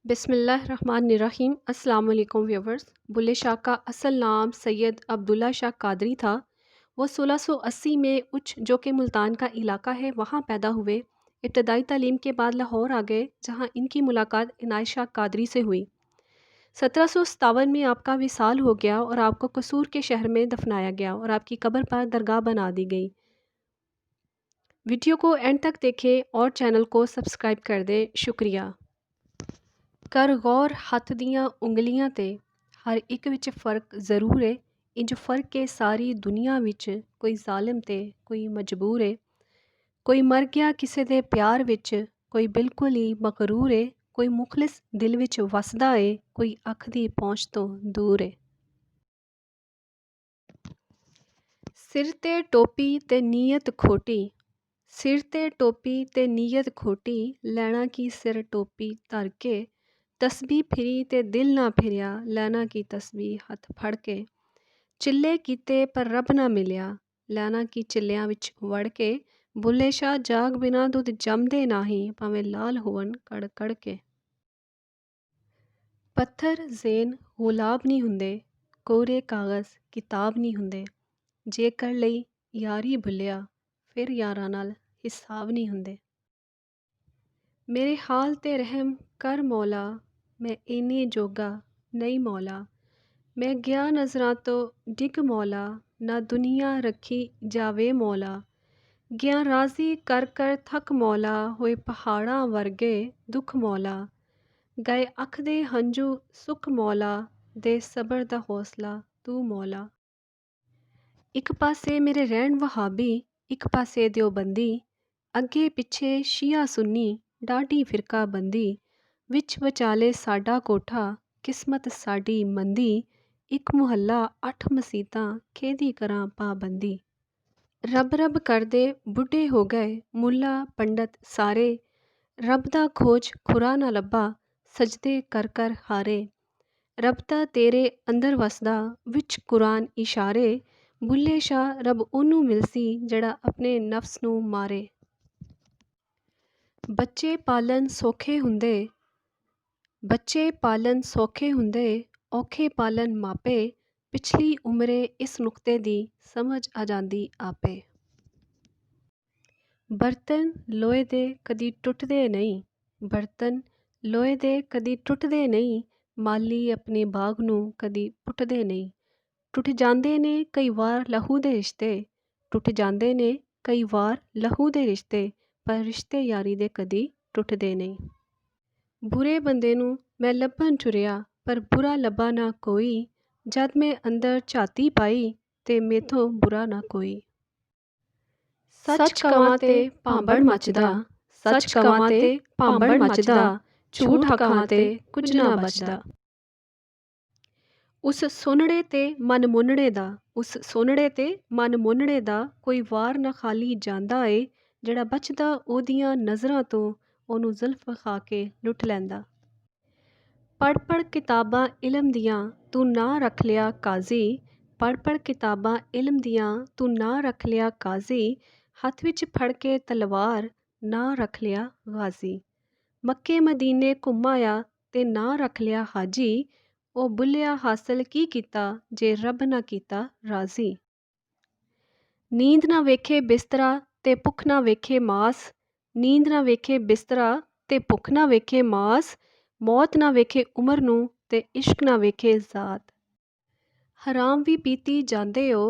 बिस्मिल्लाहिर्रहमानिर्रहीम। अस्सलाम वालेकुम व्यूवर्स। बुल्ले शाह का असल नाम सैयद अब्दुल्ला शाह कादरी था। वो 1680 में उच जो कि मुल्तान का इलाका है वहाँ पैदा हुए। इब्तदाई तालीम के बाद लाहौर आ गए जहाँ इनकी मुलाकात इनायत शाह कादरी से हुई। 1757 में आपका विसाल हो गया और आपको कसूर के शहर में दफनाया गया और आपकी कब्र पर दरगाह बना दी गई। वीडियो को एंड तक देखें और चैनल को सब्सक्राइब कर दें। शुक्रिया। कर गौर हत्थ दियां उंगलियां ते हर एक विच फ़र्क ज़रूर है। इंज फ़र्क है सारी दुनिया विच, कोई ज़ालिम ते कोई मजबूर है। कोई मर गया किसे दे प्यार विच, कोई बिल्कुल ही मकरूर है। कोई मुखलिस दिल विच वसदा है, कोई अख दी पहुँच तो दूर है। सिर ते टोपी ते नीयत खोटी, सिर ते टोपी ते नीयत खोटी, लैना की सिर टोपी धर के, तस्बीह फिरी ते दिल ना फिरिया, लैना की तस्बीह हत्थ फड़ के। चिल्ले कीते पर रब ना मिलिया, लैना की चिल्लियां विच वड़ के। बुल्ले शाह जाग बिना दुध जमदे नाही, भावें लाल होवन कड़ कड़ के। पत्थर ज़ेन गुलाब नहीं हुंदे, कोरे कागज़ किताब नहीं हुंदे। जे कर लई यारी भुलिया, फिर यारां नाल हिसाब नहीं हुंदे। मेरे हाल ते रहम कर मौला, मैं इन्ने जोगा नहीं मौला। मैं गया नज़रां तो डिग मौला, ना दुनिया रखी जावे मौला। गया राज़ी कर कर थक मौला, होए पहाड़ां वर्गे दुख मौला। गए अख दे हंझू सुख मौला, दे सबर दा हौसला तू मौला। एक पासे मेरे रहन वहाबी, एक पासे देवबंदी। अगे पिछे शिया सुन्नी, डाढ़ी फिरका बंदी। विच विचाले साडा कोठा, किस्मत साडी मंदी। एक मुहल्ला 8 मसीतां, खेदी करां पाबंदी। रब रब करदे बुढ़े हो गए, मुल्ला पंडत सारे। रब दा खोज खुरा ना लब्भा, सजदे कर कर हारे। रब दा तेरे अंदर वसदा, विच कुरान इशारे। बुल्ले शाह रब ओनू मिलसी, जड़ा अपने नफ्स नू मारे। बच्चे पालन सौखे हुंदे, बच्चे पालन सौखे हुंदे, औखे पालन मापे। पिछली उमरे इस नुक्ते दी समझ आ जांदी आपे। बर्तन लोहे दे कदी टुटदे नहीं, बर्तन लोहे दे कदी टुटदे नहीं। माली अपने बाग नू कदी पुੱਟਦੇ नहीं। टुट जांदे ने कई वार लहू दे रिश्ते, टुट जांदे ने कई वार लहू दे रिश्ते। पर रिश्ते यारी दे कदी टुटदे नहीं। बुरे बंदे नू मैं लब्भन टुरिया, पर बुरा लब्भा ना कोई। जद मैं अंदर झाती पाई, ते मेथों बुरा ना कोई। सच कवां ते भांबड़ मचदा, सच कवां ते भांबड़ मचदा। झूठ आखां ते कुछ ना बचदा। उस सोनड़े ते मन मुन्नड़े दा, उस सोनड़े ते मन मुन्नड़े दा। कोई वार ना खाली जांदा है, जड़ा बचदा ओदियां नज़रां तो, ओनू जुल्फ खा के लुट लैंदा। पढ़ पढ़ किताबां इलम दियां, तू ना रख लिया काजी। पढ़ पढ़ किताबां इलम दियां, तू ना रख लिया काजी। हत्थ विच फड़ के तलवार, ना रख लिया गाजी। मक्के मदीने घुम आया, ते ना रख लिया हाजी। ओ बुल्लिया हासल की कीता, जे रब ना कीता राजी। नींद ना वेखे बिस्तरा, ते भुख ना वेखे मास। नींद ना वेखे बिस्तरा, ते भुख ना वेखे मास। मौत ना वेखे उमर नू, ते इश्क ना वेखे ज़ात। हराम भी पीती जांदे हो,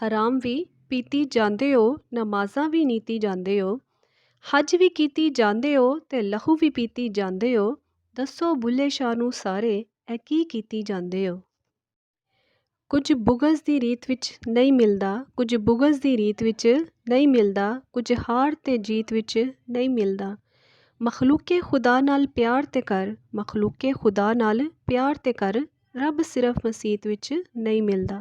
हराम भी पीती जांदे हो। नमाज़ां भी नीती जांदे हो। हज भी कीती जांदे हो, ते लहू भी पीती जांदे हो। दसो बुल्ले शाह नू सारे, ऐ की कीती जांदे हो। कुछ बुगज़ दी रीत विच नहीं मिलदा, कुछ बुगज़ दी रीत विच नहीं मिलदा। कुछ हार ते जीत विच नहीं मिलदा। मखलूके खुदा नाल प्यार ते कर, मखलूके खुदा नाल प्यार ते कर। रब सिर्फ मसीत विच नहीं मिलदा।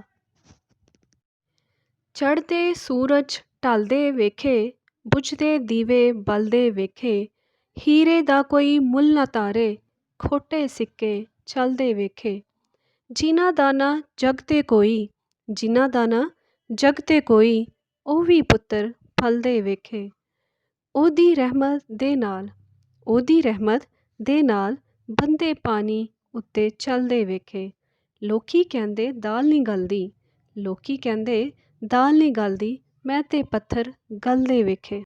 चढ़दे सूरज ढलदे वेखे, बुझदे दीवे बलदे वेखे। हीरे दा कोई मुੱਲ ना तारे, खोटे सिक्के चलदे वेखे। जिन्हां दा ना जग ते कोई, जिन्हां दा ना जग ते कोई, ओह भी पुत्तर फलदे वेखे। ओदी रहमत दे नाल, ओदी रहमत दे नाल ਬੰਦੇ ਪਾਣੀ ਉੱਤੇ ਚੱਲਦੇ ਵੇਖੇ। ਲੋਕੀ ਕਹਿੰਦੇ ਦਾਲ ਨਹੀਂ ਗਲਦੀ, ਲੋਕੀ ਕਹਿੰਦੇ ਦਾਲ ਨਹੀਂ ਗਲਦੀ, ਮੈਂ ਤੇ ਪੱਥਰ ਗਲਦੇ ਵੇਖੇ।